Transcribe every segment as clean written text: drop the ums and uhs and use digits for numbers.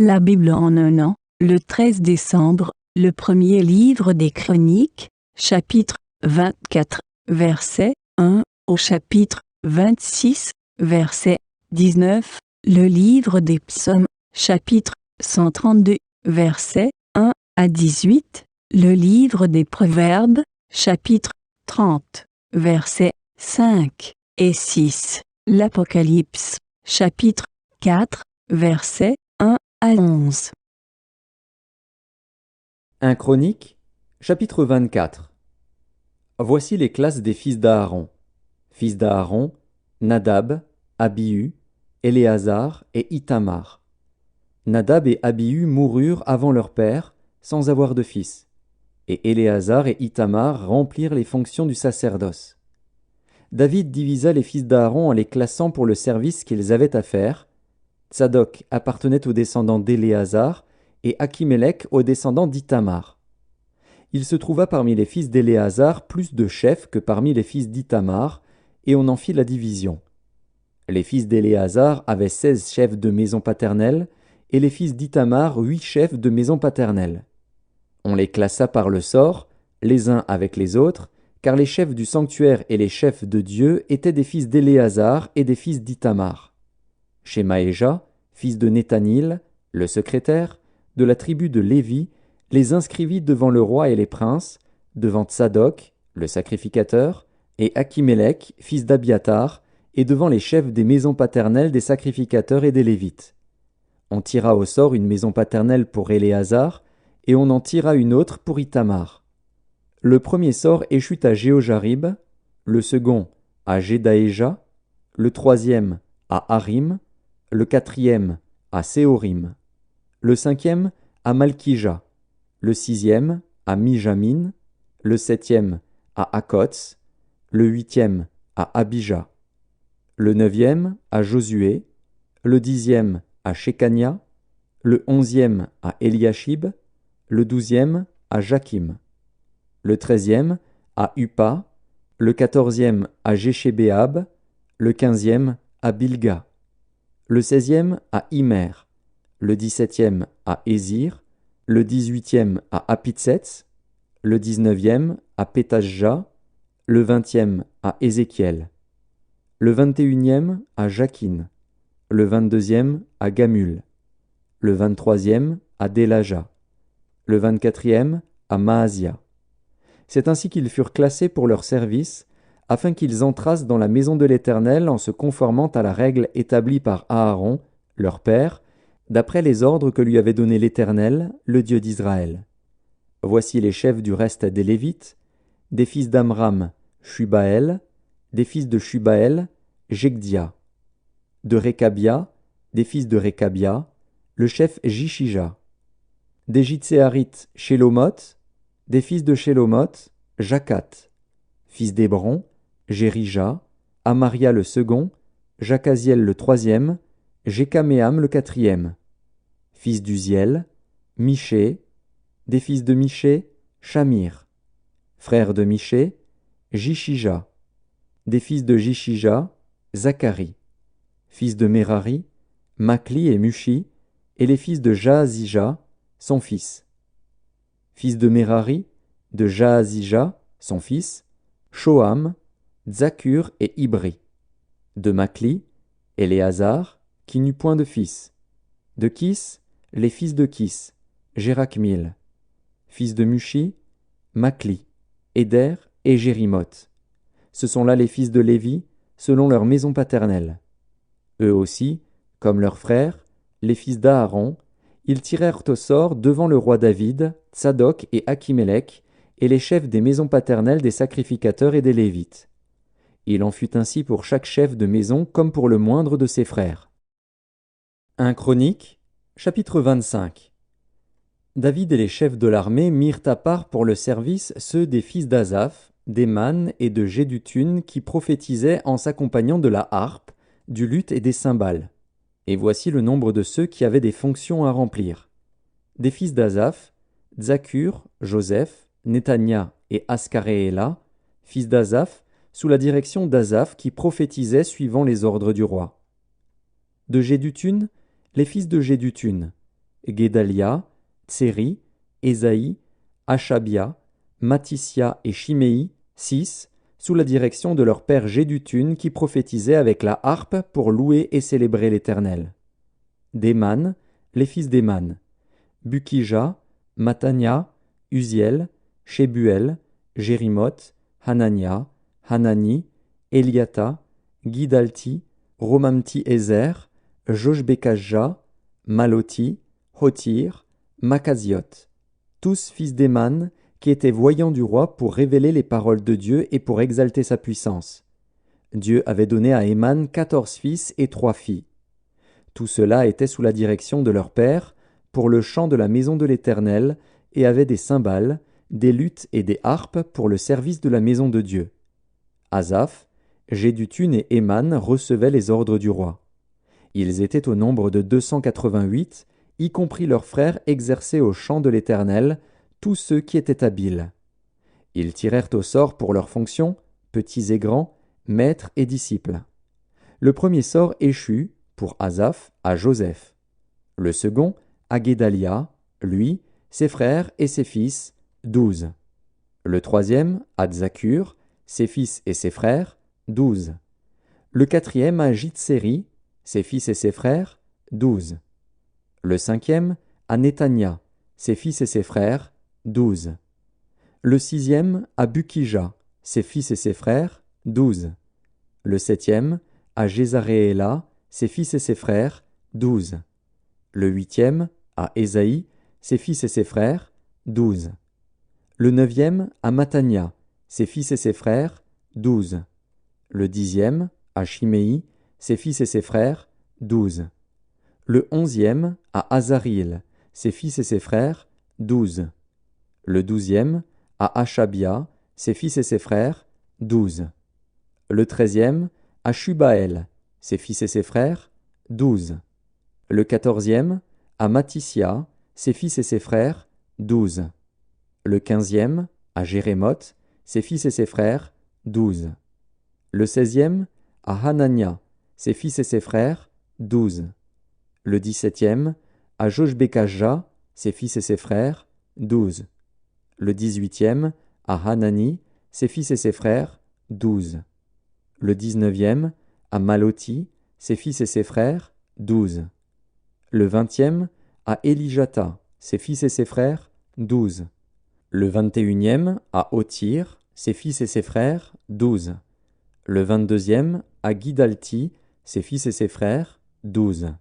La Bible en un an, le 13 décembre, le premier livre des Chroniques, chapitre 24, verset 1 au chapitre 26, verset 19, le livre des Psaumes, chapitre 132, verset 1 à 18, le livre des Proverbes, chapitre 30, versets 5 et 6, l'Apocalypse, chapitre 4, verset 1 à 11. 1 Chronique, chapitre 24. Voici les classes des fils d'Aaron. Fils d'Aaron, Nadab, Abihu, Éléazar et Ithamar. Nadab et Abihu moururent avant leur père, sans avoir de fils. Et Éléazar et Ithamar remplirent les fonctions du sacerdoce. David divisa les fils d'Aaron en les classant pour le service qu'ils avaient à faire. Tsadok appartenait aux descendants d'Éléazar, et Akimélec aux descendants d'Ithamar. Il se trouva parmi les fils d'Éléazar plus de chefs que parmi les fils d'Ithamar, et on en fit la division. Les fils d'Éléazar avaient 16 chefs de maison paternelle, et les fils d'Ithamar 8 chefs de maison paternelle. On les classa par le sort, les uns avec les autres, car les chefs du sanctuaire et les chefs de Dieu étaient des fils d'Éléazar et des fils d'Ithamar. Shemaéja, fils de Nethanil, le secrétaire, de la tribu de Lévi, les inscrivit devant le roi et les princes, devant Tsadok, le sacrificateur, et Akimélec, fils d'Abiatar, et devant les chefs des maisons paternelles des sacrificateurs et des Lévites. On tira au sort une maison paternelle pour Éléazar, et on en tira une autre pour Ithamar. Le premier sort échut à Jéhojarib, le second à Jedaéja, le troisième à Harim, le quatrième à Séorim, le cinquième à Malkija, le sixième à Mijamin, le septième à Akots, le huitième à Abija, le neuvième à Josué, le dixième à Shekania, le onzième à Eliashib, le douzième à Jakim, le treizième à Uppa, le quatorzième à Jéchébéab, le quinzième à Bilga, le seizième à Immer, le dix-septième à Ézir, le dix-huitième à Apitsets, le dix-neuvième à Pétajja, le vingtième à Ézéchiel, le vingt-et-unième à Jakin, le vingt-deuxième à Gamul, le vingt-troisième à Délaja, le vingt-quatrième à Maasia. C'est ainsi qu'ils furent classés pour leur service, afin qu'ils entrassent dans la maison de l'Éternel en se conformant à la règle établie par Aaron, leur père, d'après les ordres que lui avait donnés l'Éternel, le Dieu d'Israël. Voici les chefs du reste des Lévites, des fils d'Amram, Shubaël, des fils de Shubaël, Jegdia, de Récabia, des fils de Récabia, le chef Jishija, des Jitséarites, Shélomoth, des fils de Shélomoth, Jacat, fils d'Hébron, Jérija, Amaria le second, Jacaziel le troisième, Jécaméam le quatrième, fils d'Uziel, Miché, des fils de Miché, Shamir, frère de Miché, Jishija, des fils de Jishija, Zacharie, fils de Merari, Makli et Mushi, et les fils de Jaazija, son fils. Fils de Merari, de Jaazija, son fils, Shoham, Zakur et Ibri. De Makli, Éléazar, qui n'eut point de fils. De Kis, les fils de Kis, Jérakmil. Fils de Mushi, Makli, Éder et Jérimoth. Ce sont là les fils de Lévi, selon leur maison paternelle. Eux aussi, comme leurs frères, les fils d'Aaron, ils tirèrent au sort devant le roi David, Tsadok et Akimélec, et les chefs des maisons paternelles des sacrificateurs et des Lévites. Il en fut ainsi pour chaque chef de maison comme pour le moindre de ses frères. 1 Chronique, chapitre 25. David et les chefs de l'armée mirent à part pour le service ceux des fils d'Asaph, d'Éman et de Jéduthun qui prophétisaient en s'accompagnant de la harpe, du luth et des cymbales. Et voici le nombre de ceux qui avaient des fonctions à remplir. Des fils d'Asaph, Zakur, Joseph, Netania et Ascarééla, fils d'Asaph, sous la direction d'Asaph qui prophétisait suivant les ordres du roi. De Jéduthun, les fils de Jéduthun, Guédalia, Tseri, Ésaïe, Achabia, Matissia et Chiméi, 6, sous la direction de leur père Jéduthun qui prophétisait avec la harpe pour louer et célébrer l'Éternel. Déman, les fils d'Éman, Bukija, Matania, Uziel, Shebuel, Jérimoth, Hanania, Hanani, Eliata, Guidalti, Romamti-Ezer, Joshbekajah, Maloti, Hotir, Makaziot, tous fils d'Éman, qui étaient voyants du roi pour révéler les paroles de Dieu et pour exalter sa puissance. Dieu avait donné à Éman 14 fils et 3 filles. Tout cela était sous la direction de leur père, pour le chant de la maison de l'Éternel, et avait des cymbales, des luths et des harpes pour le service de la maison de Dieu. Asaph, Jéduthun et Éman recevaient les ordres du roi. Ils étaient au nombre de 288, y compris leurs frères exercés au chant de l'Éternel, tous ceux qui étaient habiles. Ils tirèrent au sort pour leurs fonctions, petits et grands, maîtres et disciples. Le premier sort échut, pour Asaph, à Joseph. Le second, à Guédalia, lui, ses frères et ses fils, 12. Le troisième, à Zakur, ses fils et ses frères, 12. Le quatrième, à Jitseri, ses fils et ses frères, 12. Le cinquième, à Netania, ses fils et ses frères, 12. Le sixième, à Bukija, ses fils et ses frères, 12. Le septième, à Jézarééla, ses fils et ses frères, 12. Le huitième, à Ésaïe, ses fils et ses frères, 12. Le neuvième, à Matania, ses fils et ses frères, 12. Le dixième, à Chiméi, ses fils et ses frères, 12. Le onzième, à Azaril, ses fils et ses frères, 12. Le douzième, à Achabia, ses fils et ses frères, 12. Le treizième, à Shubaël, ses fils et ses frères, 12. Le quatorzième, à Matissia, ses fils et ses frères, 12. Le quinzième, à Jérémoth, ses fils et ses frères, 12. Le seizième, à Hanania, ses fils et ses frères, 12. Le 17e, à Joshbekajah, ses fils et ses frères, 12. Le 18e, à Hanani, ses fils et ses frères, 12. Le 19e, à Maloti, ses fils et ses frères, 12. Le 20e, à Elijata, ses fils et ses frères, 12. Le 21e, à Otir, ses fils et ses frères, 12. Le 22e, à Guidalti, ses fils et ses frères, 12.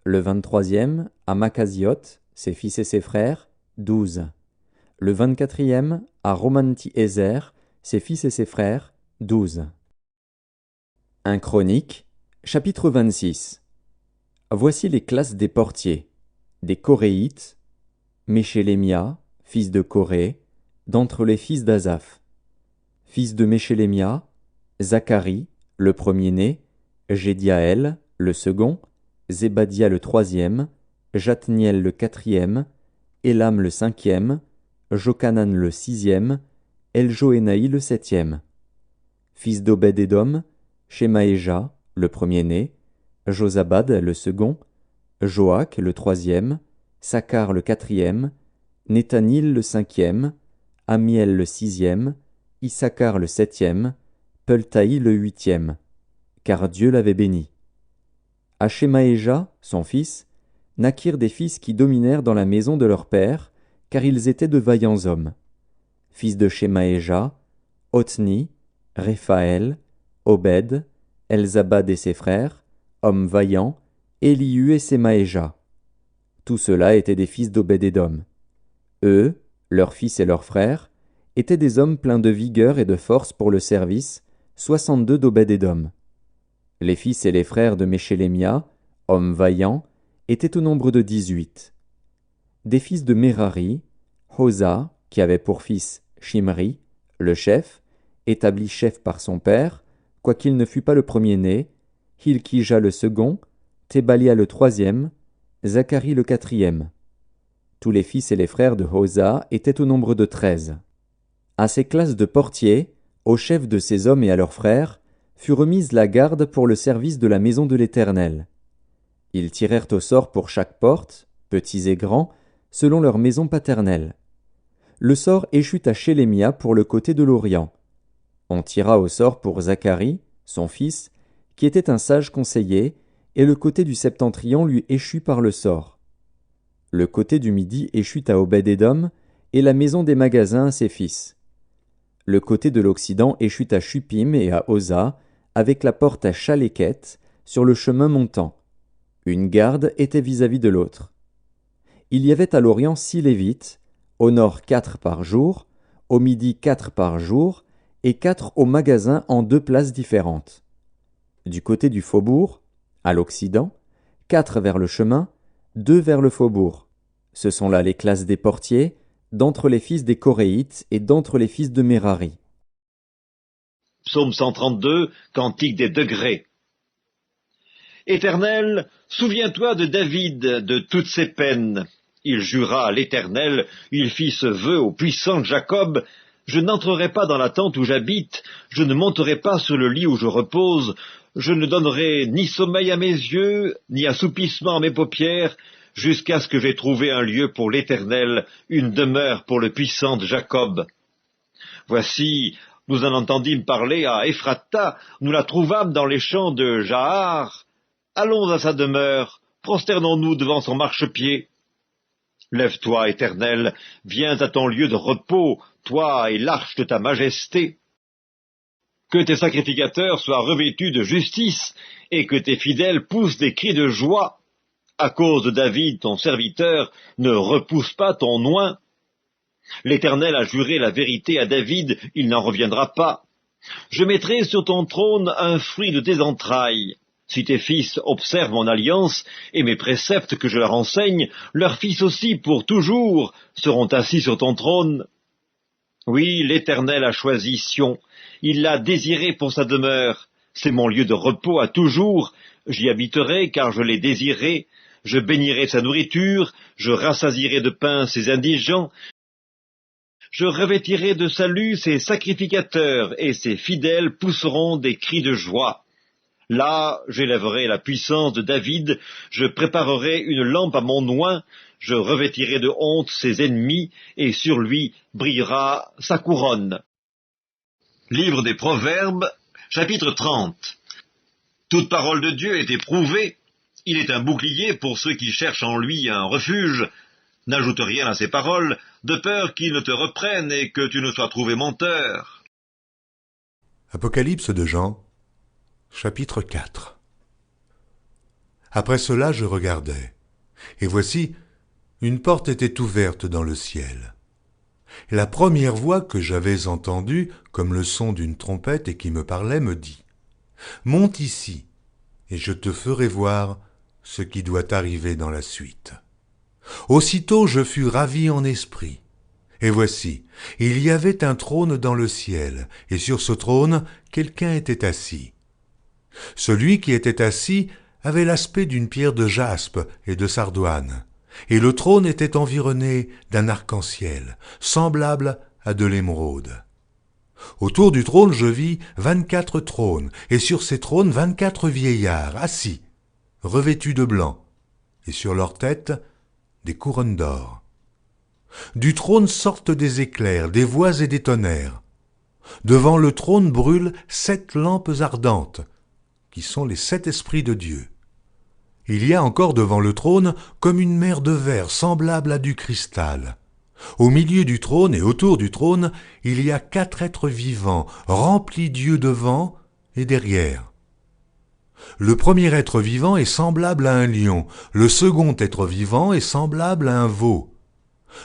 Le 23e, à Makaziot, ses fils et ses frères, 12. Le 24e, à Romanti-Ezer, ses fils et ses frères, 12. 1 Chronique, chapitre 26. Voici les classes des portiers, des Coréites, Méchélémia, fils de Coré, d'entre les fils d'Asaph. Fils de Méchélémia, Zacharie, le premier-né, Jédiaël, le second, Zébadia le troisième, Jatniel le quatrième, Élam le cinquième, Jochanan le sixième, Eljoénaï le septième. Fils d'Obed-Édom, Shemaéja, le premier-né, Josabad le second, Joach le troisième, Sacar le quatrième, Nethanil le cinquième, Amiel le sixième, Issachar le septième, Peltaï le huitième, car Dieu l'avait béni. À Shemaéja, son fils, naquirent des fils qui dominèrent dans la maison de leur père, car ils étaient de vaillants hommes. Fils de Shemaéja, Othni, Réphaël, Obed, Elzabad et ses frères, hommes vaillants, Élihu et Semaéja. Tous ceux-là étaient des fils d'Obed-Édom. Eux, leurs fils et leurs frères, étaient des hommes pleins de vigueur et de force pour le service, 62 d'Obed-Édom. Les fils et les frères de Méchélémia, hommes vaillants, étaient au nombre de 18. Des fils de Merari, Hosa, qui avait pour fils Shimri, le chef, établi chef par son père, quoiqu'il ne fût pas le premier-né, Hilkija le second, Thébalia le troisième, Zacharie le quatrième. Tous les fils et les frères de Hosa étaient au nombre de 13. À ces classes de portiers, aux chefs de ces hommes et à leurs frères, fut remise la garde pour le service de la maison de l'Éternel. Ils tirèrent au sort pour chaque porte, petits et grands, selon leur maison paternelle. Le sort échut à Shélémia pour le côté de l'Orient. On tira au sort pour Zacharie, son fils, qui était un sage conseiller, et le côté du septentrion lui échut par le sort. Le côté du midi échut à Obed-Édom, et la maison des magasins à ses fils. Le côté de l'Occident échut à Shupim et à Oza, avec la porte à Chaléket, sur le chemin montant. Une garde était vis-à-vis de l'autre. Il y avait à l'Orient 6 Lévites, au nord 4 par jour, au midi 4 par jour, et 4 au magasin en 2 places différentes. Du côté du faubourg, à l'Occident, 4 vers le chemin, 2 vers le faubourg. Ce sont là les classes des portiers, d'entre les fils des Coréites et d'entre les fils de Mérari. Psaume 132, Cantique des degrés. Éternel, souviens-toi de David, de toutes ses peines. Il jura à l'Éternel, il fit ce vœu au puissant Jacob, je n'entrerai pas dans la tente où j'habite, je ne monterai pas sur le lit où je repose, je ne donnerai ni sommeil à mes yeux, ni assoupissement à mes paupières, jusqu'à ce que j'aie trouvé un lieu pour l'Éternel, une demeure pour le puissant Jacob. Voici, nous en entendîmes parler à Ephrata, nous la trouvâmes dans les champs de Jahar. Allons à sa demeure, prosternons-nous devant son marchepied. Lève-toi, Éternel, viens à ton lieu de repos, toi et l'arche de ta majesté. Que tes sacrificateurs soient revêtus de justice, et que tes fidèles poussent des cris de joie. À cause de David, ton serviteur, ne repousse pas ton oint. L'Éternel a juré la vérité à David, il n'en reviendra pas. Je mettrai sur ton trône un fruit de tes entrailles. Si tes fils observent mon alliance et mes préceptes que je leur enseigne, leurs fils aussi pour toujours seront assis sur ton trône. Oui, l'Éternel a choisi Sion, il l'a désiré pour sa demeure. C'est mon lieu de repos à toujours, j'y habiterai car je l'ai désiré. Je bénirai sa nourriture, je rassasierai de pain ses indigents, je revêtirai de salut ses sacrificateurs, et ses fidèles pousseront des cris de joie. Là, j'élèverai la puissance de David, je préparerai une lampe à mon oint, je revêtirai de honte ses ennemis, et sur lui brillera sa couronne. Livre des Proverbes, chapitre 30. Toute parole de Dieu est éprouvée, il est un bouclier pour ceux qui cherchent en lui un refuge. N'ajoute rien à ces paroles, de peur qu'ils ne te reprennent et que tu ne sois trouvé menteur. Apocalypse de Jean, chapitre 4. Après cela je regardai, et voici, une porte était ouverte dans le ciel. Et la première voix que j'avais entendue, comme le son d'une trompette et qui me parlait, me dit « Monte ici, et je te ferai voir ce qui doit arriver dans la suite. » Aussitôt je fus ravi en esprit. Et voici, il y avait un trône dans le ciel, et sur ce trône, quelqu'un était assis. Celui qui était assis avait l'aspect d'une pierre de jaspe et de sardoine, et le trône était environné d'un arc-en-ciel, semblable à de l'émeraude. Autour du trône je vis 24 trônes, et sur ces trônes 24 vieillards assis, revêtus de blanc, et sur leurs têtes des couronnes d'or. Du trône sortent des éclairs, des voix et des tonnerres. Devant le trône brûlent 7 lampes ardentes, qui sont les 7 esprits de Dieu. Il y a encore devant le trône comme une mer de verre semblable à du cristal. Au milieu du trône et autour du trône, il y a 4 êtres vivants, remplis d'yeux devant et derrière. Le premier être vivant est semblable à un lion, le second être vivant est semblable à un veau,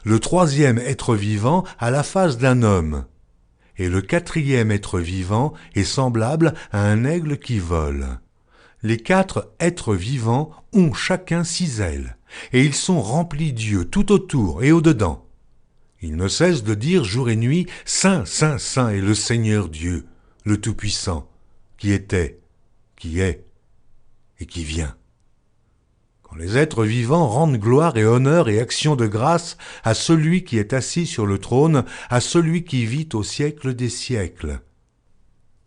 le troisième être vivant a la face d'un homme, et le quatrième être vivant est semblable à un aigle qui vole. Les 4 êtres vivants ont chacun 6 ailes, et ils sont remplis d'yeux tout autour et au-dedans. Ils ne cessent de dire jour et nuit, « Saint, Saint, Saint est le Seigneur Dieu, le Tout-Puissant, qui était, qui est et qui vient. » Quand les êtres vivants rendent gloire et honneur et action de grâce à celui qui est assis sur le trône, à celui qui vit au siècle des siècles.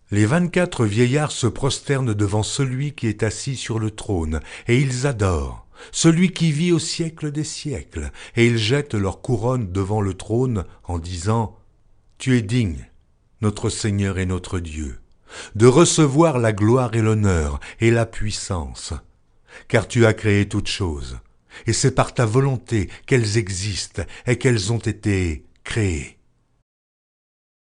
Les 24 vieillards se prosternent devant celui qui est assis sur le trône, et ils adorent, celui qui vit au siècle des siècles, et ils jettent leur couronne devant le trône en disant « Tu es digne, notre Seigneur et notre Dieu, de recevoir la gloire et l'honneur et la puissance, car tu as créé toutes choses, et c'est par ta volonté qu'elles existent et qu'elles ont été créées.